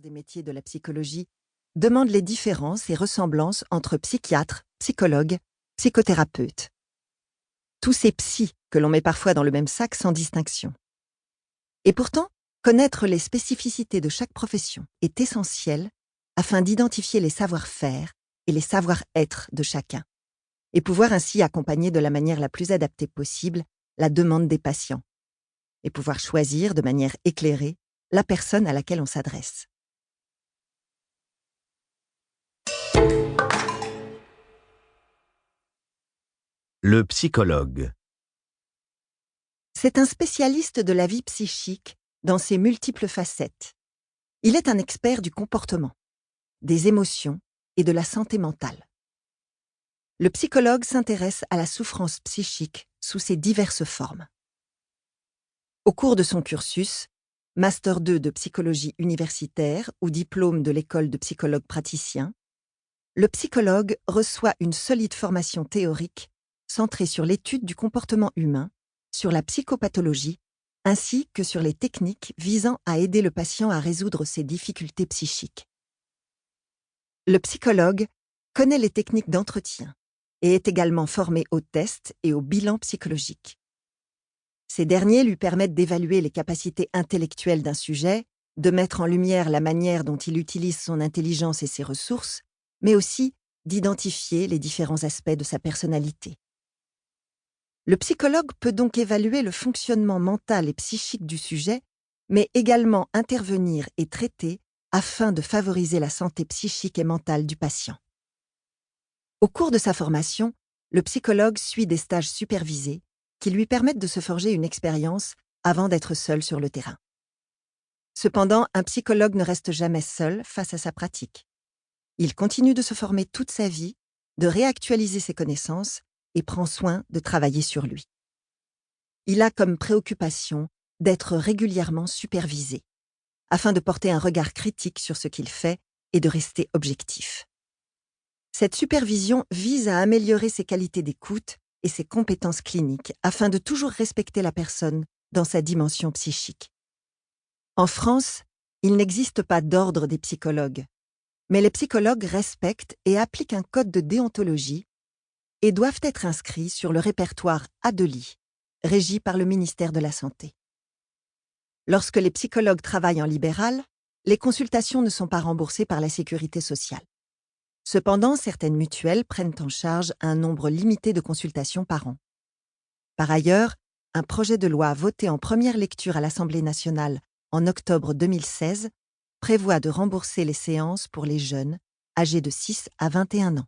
des métiers de la psychologie demande les différences et ressemblances entre psychiatres, psychologues, psychothérapeutes. Tous ces psys que l'on met parfois dans le même sac sans distinction. Et pourtant, connaître les spécificités de chaque profession est essentiel afin d'identifier les savoir-faire et les savoir-être de chacun, et pouvoir ainsi accompagner de la manière la plus adaptée possible la demande des patients, et pouvoir choisir de manière éclairée la personne à laquelle on s'adresse. Le psychologue. C'est un spécialiste de la vie psychique dans ses multiples facettes. Il est un expert du comportement, des émotions et de la santé mentale. Le psychologue s'intéresse à la souffrance psychique sous ses diverses formes. Au cours de son cursus, Master 2 de psychologie universitaire ou diplôme de l'école de psychologue praticien, le psychologue reçoit une solide formation théorique centrée sur l'étude du comportement humain, sur la psychopathologie, ainsi que sur les techniques visant à aider le patient à résoudre ses difficultés psychiques. Le psychologue connaît les techniques d'entretien et est également formé aux tests et au bilan psychologique. Ces derniers lui permettent d'évaluer les capacités intellectuelles d'un sujet, de mettre en lumière la manière dont il utilise son intelligence et ses ressources, mais aussi d'identifier les différents aspects de sa personnalité. Le psychologue peut donc évaluer le fonctionnement mental et psychique du sujet, mais également intervenir et traiter afin de favoriser la santé psychique et mentale du patient. Au cours de sa formation, le psychologue suit des stages supervisés qui lui permettent de se forger une expérience avant d'être seul sur le terrain. Cependant, un psychologue ne reste jamais seul face à sa pratique. Il continue de se former toute sa vie, de réactualiser ses connaissances et prend soin de travailler sur lui. Il a comme préoccupation d'être régulièrement supervisé, afin de porter un regard critique sur ce qu'il fait et de rester objectif. Cette supervision vise à améliorer ses qualités d'écoute et ses compétences cliniques afin de toujours respecter la personne dans sa dimension psychique. En France, il n'existe pas d'ordre des psychologues, mais les psychologues respectent et appliquent un code de déontologie et doivent être inscrits sur le répertoire ADELI, régi par le ministère de la Santé. Lorsque les psychologues travaillent en libéral, les consultations ne sont pas remboursées par la sécurité sociale. Cependant, certaines mutuelles prennent en charge un nombre limité de consultations par an. Par ailleurs, un projet de loi voté en première lecture à l'Assemblée nationale en octobre 2016 prévoit de rembourser les séances pour les jeunes âgés de 6 à 21 ans.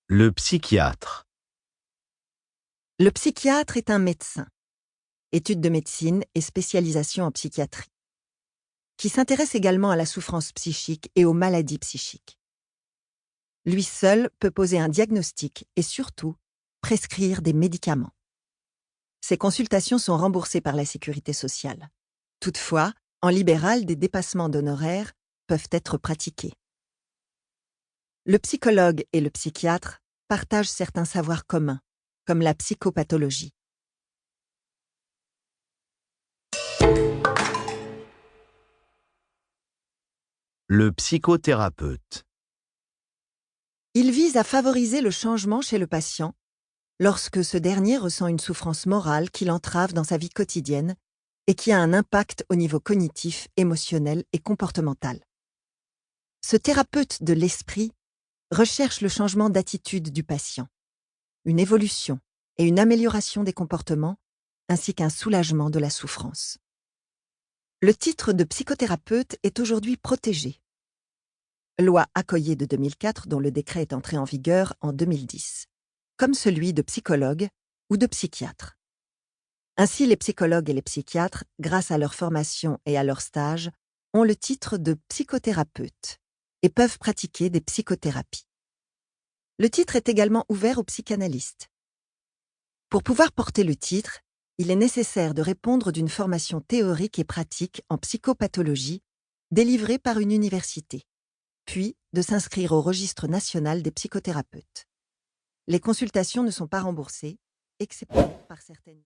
Le psychiatre. Le psychiatre est un médecin, études de médecine et spécialisation en psychiatrie, qui s'intéresse également à la souffrance psychique et aux maladies psychiques. Lui seul peut poser un diagnostic et surtout prescrire des médicaments. Ces consultations sont remboursées par la sécurité sociale. Toutefois, en libéral, des dépassements d'honoraires peuvent être pratiqués. Le psychologue et le psychiatre partagent certains savoirs communs, comme la psychopathologie. Le psychothérapeute. Il vise à favoriser le changement chez le patient lorsque ce dernier ressent une souffrance morale qui l'entrave dans sa vie quotidienne et qui a un impact au niveau cognitif, émotionnel et comportemental. Ce thérapeute de l'esprit recherche le changement d'attitude du patient, une évolution et une amélioration des comportements, ainsi qu'un soulagement de la souffrance. Le titre de psychothérapeute est aujourd'hui protégé. Loi Accoyer de 2004 dont le décret est entré en vigueur en 2010, comme celui de psychologue ou de psychiatre. Ainsi, les psychologues et les psychiatres, grâce à leur formation et à leur stage, ont le titre de psychothérapeute et peuvent pratiquer des psychothérapies. Le titre est également ouvert aux psychanalystes. Pour pouvoir porter le titre, il est nécessaire de répondre d'une formation théorique et pratique en psychopathologie délivrée par une université, puis de s'inscrire au registre national des psychothérapeutes. Les consultations ne sont pas remboursées excepté par certaines.